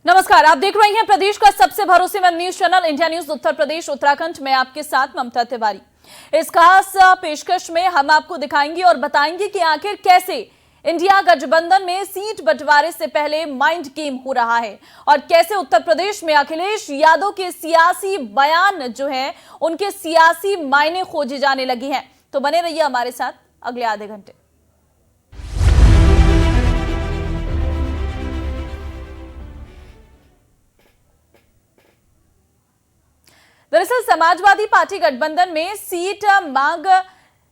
नमस्कार, आप देख रहे हैं प्रदेश का सबसे भरोसेमंद news channel India news Uttar Pradesh Uttarakhand में आपके साथ ममता तिवारी। इस खास पेशकश में हम आपको दिखाएंगे और बताएंगे कि आखिर कैसे इंडिया गठबंधन में सीट बंटवारे से पहले माइंड गेम हो रहा है और कैसे उत्तर प्रदेश में अखिलेश यादव के सियासी बयान जो है उनके सियासी मायने खोजे जाने लगे हैं। तो बने रहिए हमारे साथ अगले आधे घंटे। दरअसल समाजवादी पार्टी गठबंधन में सीट मांग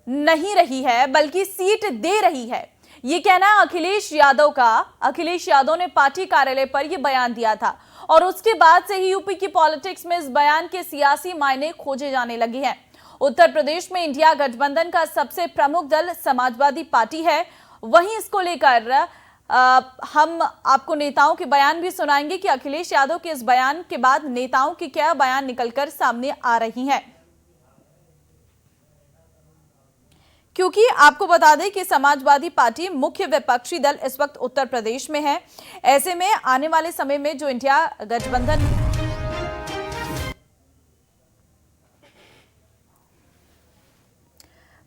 नहीं रही है बल्कि सीट दे रही है, ये कहना है अखिलेश यादव का। अखिलेश यादव ने पार्टी कार्यालय पर यह बयान दिया था और उसके बाद से ही यूपी की पॉलिटिक्स में इस बयान के सियासी मायने खोजे जाने लगे हैं। उत्तर प्रदेश में इंडिया गठबंधन का सबसे प्रमुख दल समाजवादी पार्टी है। वहीं इसको लेकर हम आपको नेताओं के बयान भी सुनाएंगे कि अखिलेश यादव के इस बयान के बाद नेताओं की क्या बयान निकलकर सामने आ रही हैं। क्योंकि आपको बता दें कि समाजवादी पार्टी मुख्य विपक्षी दल इस वक्त उत्तर प्रदेश में है। ऐसे में आने वाले समय में जो इंडिया गठबंधन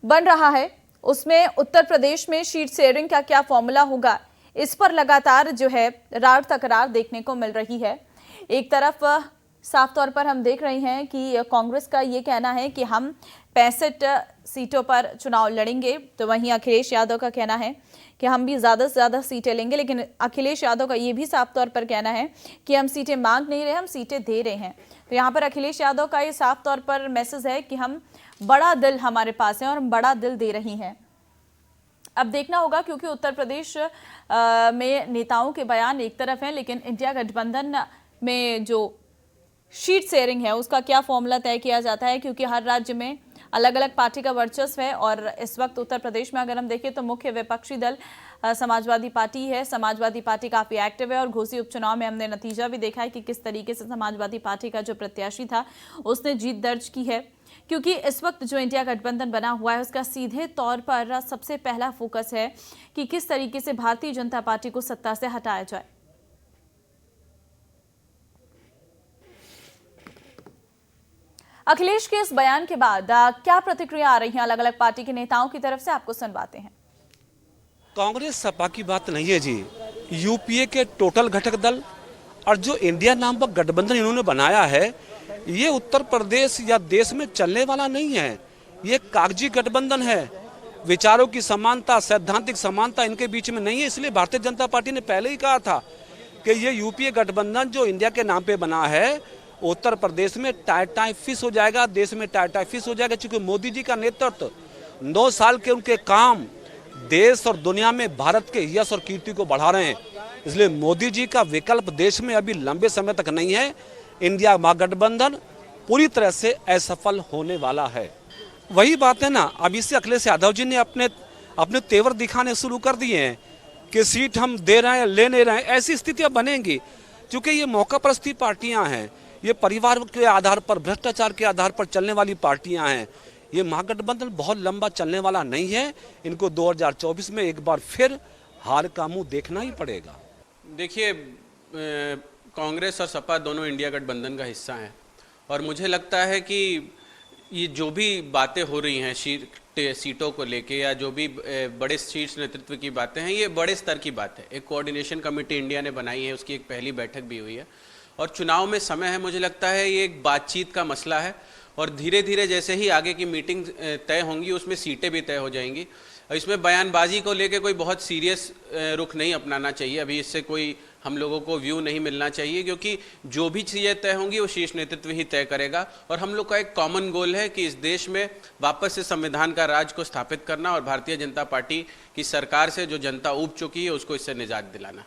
बन रहा है उसमें उत्तर प्रदेश में सीट शेयरिंग का क्या फॉर्मूला होगा, इस पर लगातार जो है रार तकरार देखने को मिल रही है। एक तरफ साफ तौर पर हम देख रहे हैं कि कांग्रेस का ये कहना है कि हम 65 सीटों पर चुनाव लड़ेंगे, तो वहीं अखिलेश यादव का कहना है कि हम भी ज़्यादा से ज़्यादा सीटें लेंगे। लेकिन अखिलेश यादव का ये भी साफ तौर पर कहना है कि हम सीटें मांग नहीं रहे, हम सीटें दे रहे हैं। तो यहाँ पर अखिलेश यादव का ये साफ तौर पर मैसेज है कि हम बड़ा दिल हमारे पास है और हम बड़ा दिल दे रही हैं। अब देखना होगा, क्योंकि उत्तर प्रदेश में नेताओं के बयान एक तरफ हैं, लेकिन इंडिया गठबंधन में जो सीट शेयरिंग है उसका क्या फॉर्मूला तय किया जाता है, क्योंकि हर राज्य में अलग अलग पार्टी का वर्चस्व है। और इस वक्त उत्तर प्रदेश में अगर हम देखें तो मुख्य विपक्षी दल समाजवादी पार्टी है। समाजवादी पार्टी काफ़ी एक्टिव है और घोसी उपचुनाव में हमने नतीजा भी देखा है कि किस तरीके से समाजवादी पार्टी का जो प्रत्याशी था उसने जीत दर्ज की है। क्योंकि इस वक्त जो इंडिया गठबंधन बना हुआ है उसका सीधे तौर पर सबसे पहला फोकस है कि किस तरीके से भारतीय जनता पार्टी को सत्ता से हटाया जाए। अखिलेश के इस बयान के बाद क्या प्रतिक्रिया आ रही है अलग अलग पार्टी के नेताओं की तरफ से, आपको सुनवाते हैं। कांग्रेस सपा की बात नहीं है जी, यूपीए के टोटल घटक दल और जो इंडिया नाम का गठबंधन इन्होंने बनाया है ये उत्तर प्रदेश या देश में चलने वाला नहीं है। ये कागजी गठबंधन है। विचारों की समानता, सैद्धांतिक समानता इनके बीच में नहीं है। इसलिए भारतीय जनता पार्टी ने पहले ही कहा था कि ये यूपीए गठबंधन जो इंडिया के नाम पे बना है उत्तर प्रदेश में टाई फिश हो जाएगा, देश में टाई फिश हो जाएगा। क्योंकि मोदी जी का नेतृत्व 9 साल के उनके काम देश और दुनिया में भारत के यश और कीर्ति को बढ़ा रहे हैं। इसलिए मोदी जी का विकल्प देश में अभी लंबे समय तक नहीं है। इंडिया महागठबंधन पूरी तरह से असफल होने वाला है। वही बात है ना, अभी से अखिलेश यादव जी ने अपने तेवर दिखाने शुरू कर दिए हैं कि सीट हम दे रहे हैं, ले नहीं रहे हैं। ऐसी स्थितियां बनेंगी क्योंकि ये मौका परस्ती पार्टियां हैं, ये परिवार के आधार पर, भ्रष्टाचार के आधार पर चलने वाली पार्टियां हैं। ये महागठबंधन बहुत लंबा चलने वाला नहीं है। इनको 2024 में एक बार फिर हार का मुंह देखना ही पड़ेगा। देखिए, कांग्रेस और सपा दोनों इंडिया गठबंधन का हिस्सा हैं और मुझे लगता है कि ये जो भी बातें हो रही हैं सीटों को लेके या जो भी बड़े शीर्ष नेतृत्व की बातें हैं, ये बड़े स्तर की बात है। एक कोऑर्डिनेशन कमेटी इंडिया ने बनाई है, उसकी एक पहली बैठक भी हुई है और चुनाव में समय है। मुझे लगता है ये एक बातचीत का मसला है और धीरे धीरे जैसे ही आगे की मीटिंग तय होंगी उसमें सीटें भी तय हो जाएंगी। इसमें बयानबाजी को लेके कोई बहुत सीरियस रुख नहीं अपनाना चाहिए। अभी इससे कोई हम लोगों को व्यू नहीं मिलना चाहिए, क्योंकि जो भी चीज़ें तय होंगी वो शीर्ष नेतृत्व ही तय करेगा। और हम लोग का एक कॉमन गोल है कि इस देश में वापस से संविधान का राज को स्थापित करना और भारतीय जनता पार्टी की सरकार से जो जनता ऊब चुकी है उसको इससे निजात दिलाना।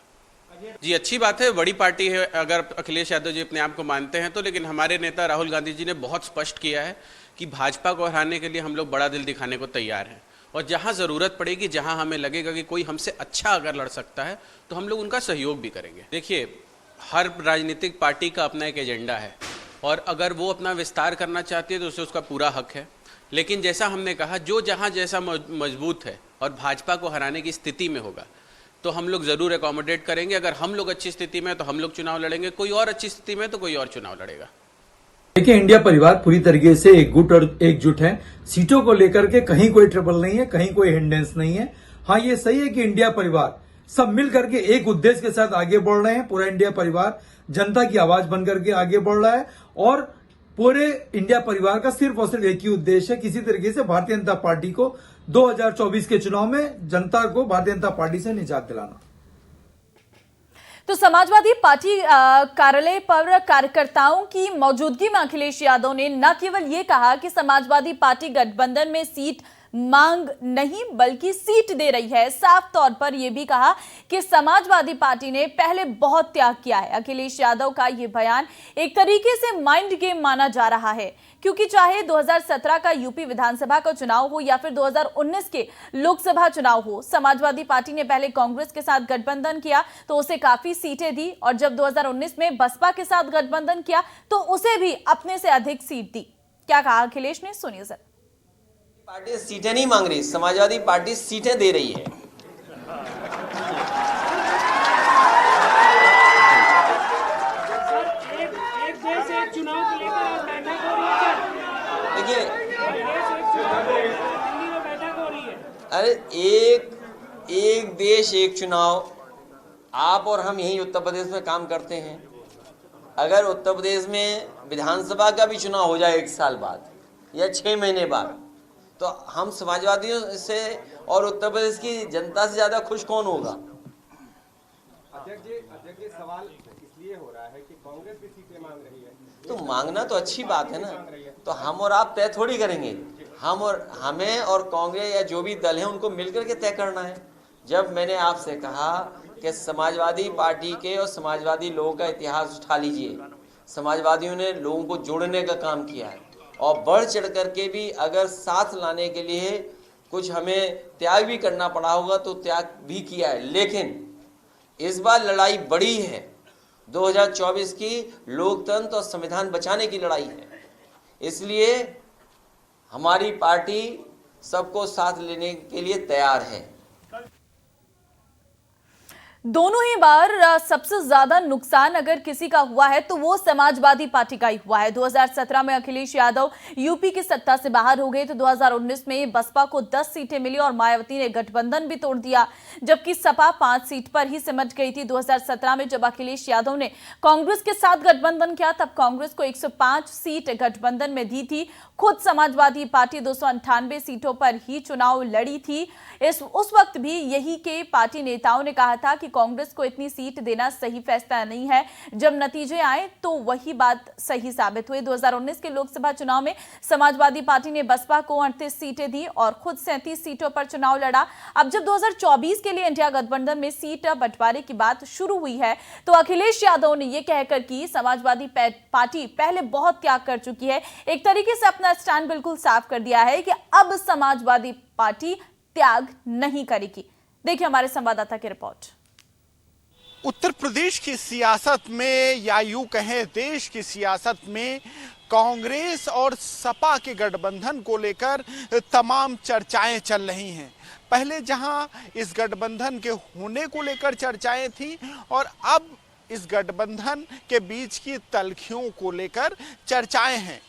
जी, अच्छी बात है, बड़ी पार्टी है। अगर अखिलेश यादव जी अपने आप को मानते हैं तो, लेकिन हमारे नेता राहुल गांधी जी ने बहुत स्पष्ट किया है कि भाजपा को हराने के लिए हम लोग बड़ा दिल दिखाने को तैयार हैं और जहां ज़रूरत पड़ेगी, जहां हमें लगेगा कि कोई हमसे अच्छा अगर लड़ सकता है तो हम लोग उनका सहयोग भी करेंगे। देखिए, हर राजनीतिक पार्टी का अपना एक एजेंडा है और अगर वो अपना विस्तार करना चाहती है तो उसे उसका पूरा हक है। लेकिन जैसा हमने कहा, जो जहां जैसा मजबूत है और भाजपा को हराने की स्थिति में होगा तो हम लोग ज़रूर एकोमोडेट करेंगे। अगर हम लोग अच्छी स्थिति में तो हम लोग चुनाव लड़ेंगे, कोई और अच्छी स्थिति में तो कोई और चुनाव लड़ेगा। देखिए, इंडिया परिवार पूरी तरीके से एकजुट है। सीटों को लेकर के कहीं कोई ट्रबल नहीं है, कहीं कोई हिंडेंस नहीं है। हाँ, ये सही है कि इंडिया परिवार सब मिल करके एक उद्देश्य के साथ आगे बढ़ रहे हैं। पूरा इंडिया परिवार जनता की आवाज बन करके आगे बढ़ रहा है और पूरे इंडिया परिवार का सिर्फ और सिर्फ एक ही उद्देश्य है, किसी तरीके से भारतीय जनता पार्टी को 2024 के चुनाव में जनता को भारतीय जनता पार्टी से निजात दिलाना। तो समाजवादी पार्टी कार्यालय पर कार्यकर्ताओं की मौजूदगी में अखिलेश यादव ने न केवल ये कहा कि समाजवादी पार्टी गठबंधन में सीट मांग नहीं बल्कि सीट दे रही है, साफ तौर पर यह भी कहा कि समाजवादी पार्टी ने पहले बहुत त्याग किया है। अखिलेश यादव का यह बयान एक तरीके से माइंड गेम माना जा रहा है, क्योंकि चाहे 2017 का यूपी विधानसभा का चुनाव हो या फिर 2019 के लोकसभा चुनाव हो, समाजवादी पार्टी ने पहले कांग्रेस के साथ गठबंधन किया तो उसे काफी सीटें दी और जब 2019 में बसपा के साथ गठबंधन किया तो उसे भी अपने से अधिक सीट दी। क्या कहा अखिलेश ने, सुनिए सर। पार्टी सीटें नहीं मांग रही, समाजवादी पार्टी सीटें दे रही है। एक देश एक चुनाव को लेकर आज बैठक हो रही है। देखिए, बैठक हो रही है। अरे एक देश एक चुनाव, आप और हम यही उत्तर प्रदेश में काम करते हैं। अगर उत्तर प्रदेश में विधानसभा का भी चुनाव हो जाए 1 साल बाद या 6 महीने बाद, तो हम समाजवादियों से और उत्तर प्रदेश की जनता से ज्यादा खुश कौन होगा? अध्यक्ष जी, सवाल इसलिए हो रहा है कि कांग्रेस भी सीटें मांग रही है। तो मांगना तो अच्छी बात है ना, तो हम और आप तय थोड़ी करेंगे। हमें और कांग्रेस या जो भी दल है उनको मिलकर के तय करना है। जब मैंने आपसे कहा कि समाजवादी पार्टी के और समाजवादी लोगों का इतिहास उठा लीजिए, समाजवादियों ने लोगों को जोड़ने का काम किया है और बढ़ चढ़ करके भी अगर साथ लाने के लिए कुछ हमें त्याग भी करना पड़ा होगा तो त्याग भी किया है। लेकिन इस बार लड़ाई बड़ी है, 2024 की लोकतंत्र और संविधान बचाने की लड़ाई है। इसलिए हमारी पार्टी सबको साथ लेने के लिए तैयार है। दोनों ही बार सबसे ज्यादा नुकसान अगर किसी का हुआ है तो वो समाजवादी पार्टी का ही हुआ है। 2017 में अखिलेश यादव यूपी की सत्ता से बाहर हो गए तो 2019 में बसपा को 10 सीटें मिली और मायावती ने गठबंधन भी तोड़ दिया, जबकि सपा 5 सीट पर ही सिमट गई थी। 2017 में जब अखिलेश यादव ने कांग्रेस के साथ गठबंधन किया तब कांग्रेस को 105 सीट गठबंधन में दी थी। खुद समाजवादी पार्टी 298 सीटों पर ही चुनाव लड़ी थी। उस वक्त भी यही के पार्टी नेताओं ने कहा था कि कांग्रेस को इतनी सीट देना सही फैसला नहीं है। जब नतीजे आए तो वही बात सही साबित हुई। 2019 के लोकसभा चुनाव में समाजवादी पार्टी ने बसपा को 38 सीटें दी और खुद 37 सीटों पर चुनाव लड़ा। अब जब 2024 के लिए इंडिया गठबंधन में सीट बंटवारे की बात शुरू हुई है तो अखिलेश यादव ने यह कहकर कि समाजवादी पार्टी पहले बहुत त्याग कर चुकी है, एक तरीके से अपना स्टैंड बिल्कुल साफ कर दिया है कि अब समाजवादी पार्टी त्याग नहीं करेगी। देखिए हमारे संवाददाता की रिपोर्ट। उत्तर प्रदेश की सियासत में या यूं कहें देश की सियासत में कांग्रेस और सपा के गठबंधन को लेकर तमाम चर्चाएं चल रही हैं। पहले जहां इस गठबंधन के होने को लेकर चर्चाएं थी और अब इस गठबंधन के बीच की तल्खियों को लेकर चर्चाएं हैं।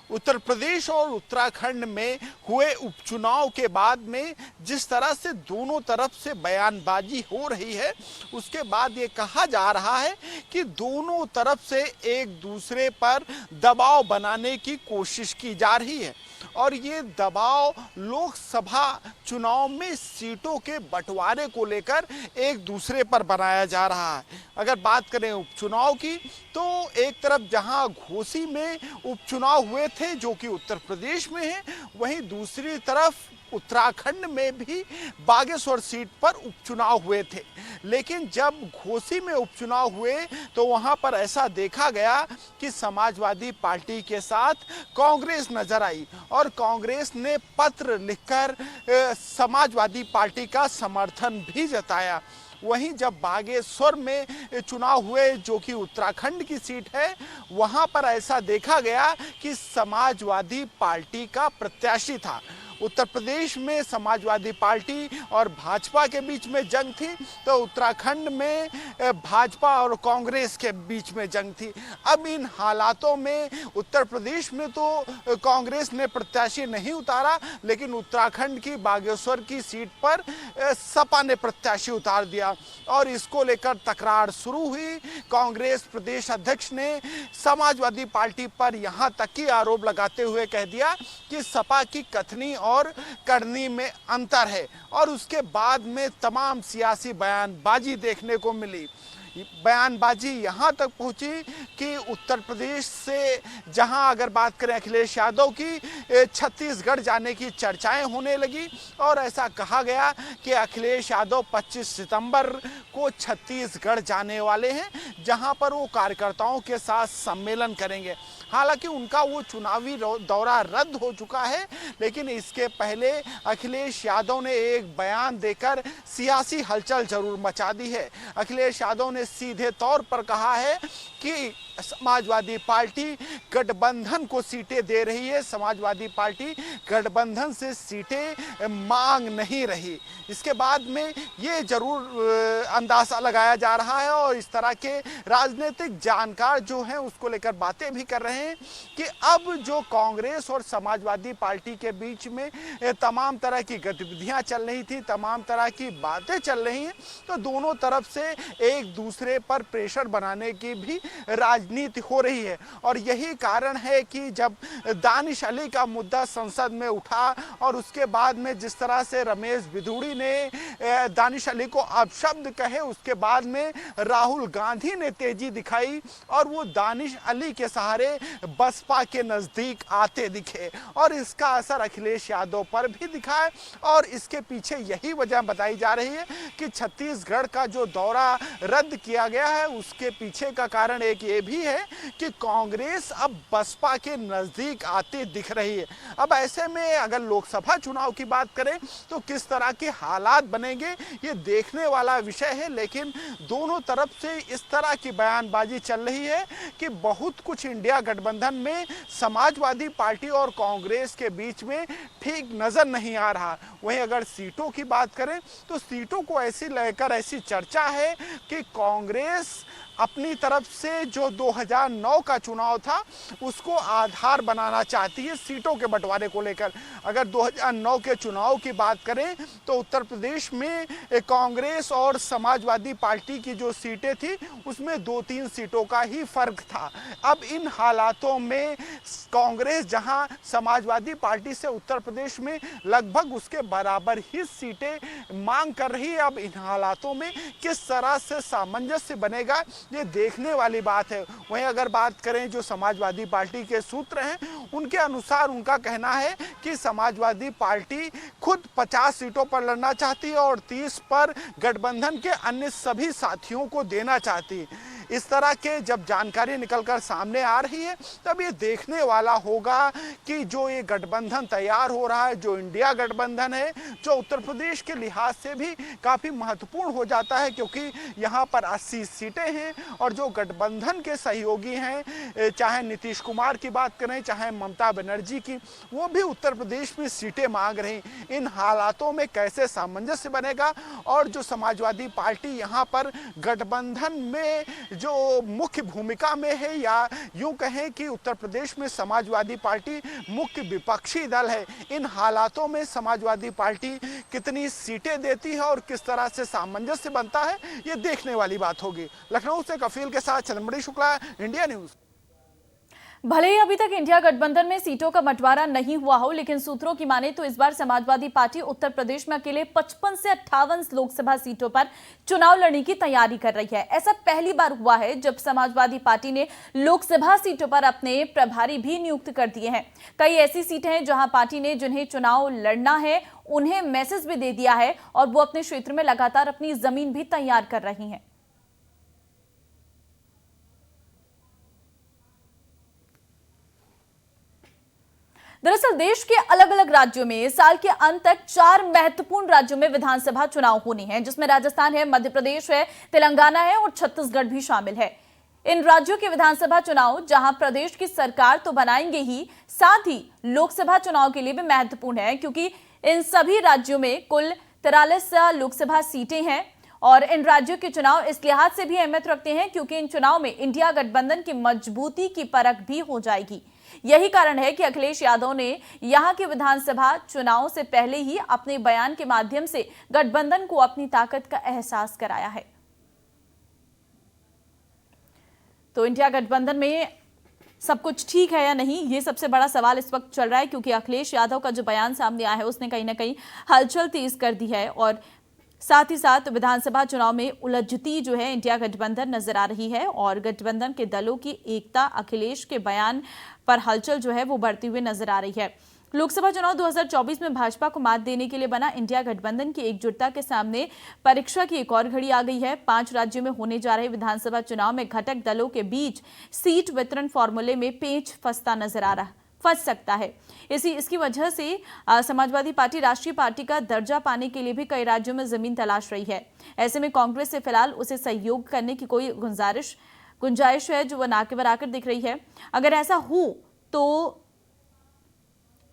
उत्तर प्रदेश और उत्तराखंड में हुए उपचुनाव के बाद में जिस तरह से दोनों तरफ से बयानबाजी हो रही है, उसके बाद ये कहा जा रहा है कि दोनों तरफ से एक दूसरे पर दबाव बनाने की कोशिश की जा रही है और ये दबाव लोकसभा चुनाव में सीटों के बंटवारे को लेकर एक दूसरे पर बनाया जा रहा है। अगर बात करें उपचुनाव की तो एक तरफ जहां घोसी में उपचुनाव हुए थे जो कि उत्तर प्रदेश में है, वहीं दूसरी तरफ उत्तराखंड में भी बागेश्वर सीट पर उपचुनाव हुए थे। लेकिन जब घोसी में उपचुनाव हुए तो वहां पर ऐसा देखा गया कि समाजवादी पार्टी के साथ कांग्रेस नजर आई और कांग्रेस ने पत्र लिखकर समाजवादी पार्टी का समर्थन भी जताया। वहीं जब बागेश्वर में चुनाव हुए जो कि उत्तराखंड की सीट है, वहां पर ऐसा देखा गया कि समाजवादी पार्टी का प्रत्याशी था उत्तर प्रदेश में समाजवादी पार्टी और भाजपा के बीच में जंग थी, तो उत्तराखंड में भाजपा और कांग्रेस के बीच में जंग थी। अब इन हालातों में उत्तर प्रदेश में तो कांग्रेस ने प्रत्याशी नहीं उतारा, लेकिन उत्तराखंड की बागेश्वर की सीट पर सपा ने प्रत्याशी उतार दिया और इसको लेकर तकरार शुरू हुई। कांग्रेस प्रदेश अध्यक्ष ने समाजवादी पार्टी पर यहां तक की आरोप लगाते हुए कह दिया कि सपा की कथनी और करनी में अंतर है और उसके बाद में तमाम सियासी बयानबाजी देखने को मिली। बयानबाजी यहाँ तक पहुँची कि उत्तर प्रदेश से जहाँ अगर बात करें अखिलेश यादव की, छत्तीसगढ़ जाने की चर्चाएं होने लगी और ऐसा कहा गया कि अखिलेश यादव 25 सितंबर को छत्तीसगढ़ जाने वाले हैं, जहाँ पर वो कार्यकर्ताओं के साथ सम्मेलन करेंगे। हालांकि उनका वो चुनावी दौरा रद्द हो चुका है, लेकिन इसके पहले अखिलेश यादव ने एक बयान देकर सियासी हलचल जरूर मचा दी है। अखिलेश यादव ने सीधे तौर पर कहा है कि समाजवादी पार्टी गठबंधन को सीटें दे रही है, समाजवादी पार्टी गठबंधन से सीटें मांग नहीं रही। इसके बाद में ये जरूर अंदाजा लगाया जा रहा है और इस तरह के राजनीतिक जानकार जो हैं उसको लेकर बातें भी कर रहे हैं कि अब जो कांग्रेस और समाजवादी पार्टी के बीच में तमाम तरह की गतिविधियां चल रही थी, तमाम तरह की बातें चल रही हैं, तो दोनों तरफ से एक दूसरे पर प्रेशर बनाने की भी राजनीति हो रही है। और यही कारण है कि जब दानिश अली का मुद्दा संसद में उठा और उसके बाद में जिस तरह से रमेश बिधूड़ी ने दानिश अली को अपशब्द कहे, उसके बाद में राहुल गांधी ने तेजी दिखाई और वो दानिश अली के सहारे बसपा के नजदीक आते दिखे और इसका असर अखिलेश यादव पर भी दिखा है। और इसके पीछे यही वजह बताई जा रही है कि छत्तीसगढ़ का जो दौरा रद्द किया गया है, उसके पीछे का कारण एक ये भी है कि कांग्रेस अब बसपा के नजदीक आते दिख रही है। अब ऐसे में अगर लोकसभा चुनाव की बात करें तो किस तरह के हालात बनेंगे ये देखने वाला विषय है, लेकिन दोनों तरफ से इस तरह की बयानबाजी चल रही है कि बहुत कुछ इंडिया गठबंधन में समाजवादी पार्टी और कांग्रेस के बीच में ठीक नजर नहीं आ रहा। वहीं अगर सीटों की बात करें तो सीटों को ऐसी लेकर ऐसी चर्चा है कि कांग्रेस अपनी तरफ से जो 2009 का चुनाव था उसको आधार बनाना चाहती है सीटों के बंटवारे को लेकर। अगर 2009 के चुनाव की बात करें तो उत्तर प्रदेश में कांग्रेस और समाजवादी पार्टी की जो सीटें थी उसमें 2-3 सीटों का ही फर्क था। अब इन हालातों में कांग्रेस जहां समाजवादी पार्टी से उत्तर प्रदेश में लगभग उसके बराबर ही सीटें मांग कर रही है, अब इन हालातों में किस तरह से सामंजस्य बनेगा ये देखने वाली बात है। वहीं अगर बात करें जो समाजवादी पार्टी के सूत्र हैं, उनके अनुसार उनका कहना है कि समाजवादी पार्टी खुद 50 सीटों पर लड़ना चाहती है और 30 पर गठबंधन के अन्य सभी साथियों को देना चाहती है। इस तरह के जब जानकारी निकलकर सामने आ रही है तब ये देखने वाला होगा कि जो ये गठबंधन तैयार हो रहा है, जो इंडिया गठबंधन है, जो उत्तर प्रदेश के लिहाज से भी काफ़ी महत्वपूर्ण हो जाता है क्योंकि यहाँ पर 80 सीटें हैं और जो गठबंधन के सहयोगी हैं, चाहे नीतीश कुमार की बात करें चाहे ममता बनर्जी की, वो भी उत्तर प्रदेश में सीटें मांग रही। इन हालातों में कैसे सामंजस्य बनेगा और जो समाजवादी पार्टी यहाँ पर गठबंधन में जो मुख्य भूमिका में है या यूं कहें कि उत्तर प्रदेश में समाजवादी पार्टी मुख्य विपक्षी दल है, इन हालातों में समाजवादी पार्टी कितनी सीटें देती है और किस तरह से सामंजस्य बनता है ये देखने वाली बात होगी। लखनऊ से कफील के साथ चंद्रमणि शुक्ला, इंडिया न्यूज। भले ही अभी तक इंडिया गठबंधन में सीटों का बंटवारा नहीं हुआ हो, लेकिन सूत्रों की माने तो इस बार समाजवादी पार्टी उत्तर प्रदेश में अकेले 55 से 58 लोकसभा सीटों पर चुनाव लड़ने की तैयारी कर रही है। ऐसा पहली बार हुआ है जब समाजवादी पार्टी ने लोकसभा सीटों पर अपने प्रभारी भी नियुक्त कर दिए हैं। कई ऐसी सीटें हैं जहां पार्टी ने जिन्हें चुनाव लड़ना है उन्हें मैसेज भी दे दिया है और वो अपने क्षेत्र में लगातार अपनी जमीन भी तैयार कर रही हैं। दरअसल देश के अलग अलग राज्यों में साल के अंत तक 4 महत्वपूर्ण राज्यों में विधानसभा चुनाव होने हैं, जिसमें राजस्थान है, मध्य प्रदेश है, तेलंगाना है और छत्तीसगढ़ भी शामिल है। इन राज्यों के विधानसभा चुनाव जहां प्रदेश की सरकार तो बनाएंगे ही, साथ ही लोकसभा चुनाव के लिए भी महत्वपूर्ण है, क्योंकि इन सभी राज्यों में कुल 43 लोकसभा सीटें हैं और इन राज्यों के चुनाव इस लिहाज से भी अहमियत रखते हैं क्योंकि इन चुनाव में इंडिया गठबंधन की मजबूती की परख भी हो जाएगी। यही कारण है कि अखिलेश यादव ने यहां के विधानसभा चुनाव से पहले ही अपने बयान के माध्यम से गठबंधन को अपनी ताकत का एहसास कराया है। तो इंडिया गठबंधन में सब कुछ ठीक है या नहीं, ये सबसे बड़ा सवाल इस वक्त चल रहा है, क्योंकि अखिलेश यादव का जो बयान सामने आया है उसने कहीं ना कहीं हलचल तेज कर दी है और साथ ही साथ विधानसभा चुनाव में उलझती जो है इंडिया गठबंधन नजर आ रही है और गठबंधन के दलों की एकता अखिलेश के बयान पर हलचल जो है वो बढ़ती हुई नजर आ रही है। लोकसभा चुनाव 2024 में भाजपा को मात देने के लिए बना इंडिया गठबंधन की एकजुटता के सामने परीक्षा की एक और घड़ी आ गई है। 5 राज्यों में होने जा रहे विधानसभा चुनाव में घटक दलों के बीच सीट वितरण फॉर्मूले में पेच फंस सकता है। इसकी वजह से समाजवादी पार्टी राष्ट्रीय पार्टी का दर्जा पाने के लिए भी कई राज्यों में जमीन तलाश रही है। ऐसे में कांग्रेस से फिलहाल उसे सहयोग करने की कोई गुंजाइश है जो वह ना के बराबर दिख रही है। अगर ऐसा हो तो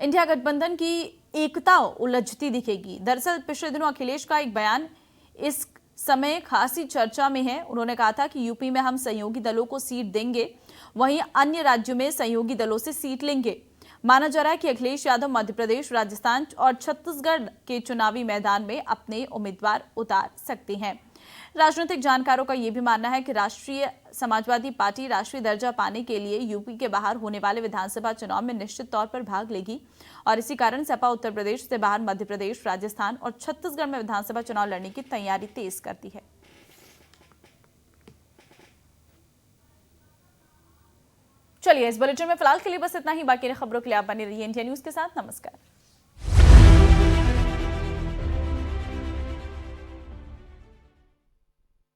इंडिया गठबंधन की एकता उलझती दिखेगी। दरअसल पिछले दिनों अखिलेश का एक बयान इस समय खासी चर्चा में है। उन्होंने कहा था कि यूपी में हम सहयोगी दलों को सीट देंगे, वहीं अन्य राज्यों में सहयोगी दलों से सीट लेंगे। माना जा रहा है कि अखिलेश यादव मध्य प्रदेश, राजस्थान और छत्तीसगढ़ के चुनावी मैदान में अपने उम्मीदवार उतार सकते हैं। राजनीतिक जानकारों का यह भी मानना है कि राष्ट्रीय समाजवादी पार्टी राष्ट्रीय दर्जा पाने के लिए यूपी के बाहर होने वाले विधानसभा चुनाव में निश्चित तौर पर भाग लेगी और इसी कारण सपा उत्तर प्रदेश से बाहर मध्य प्रदेश, राजस्थान और छत्तीसगढ़ में विधानसभा चुनाव लड़ने की तैयारी तेज करती है। चलिए, इस बुलेटिन में फिलहाल के लिए बस इतना ही। बाकी खबरों के लिए आप बने रहिए इंडिया न्यूज के साथ। नमस्कार।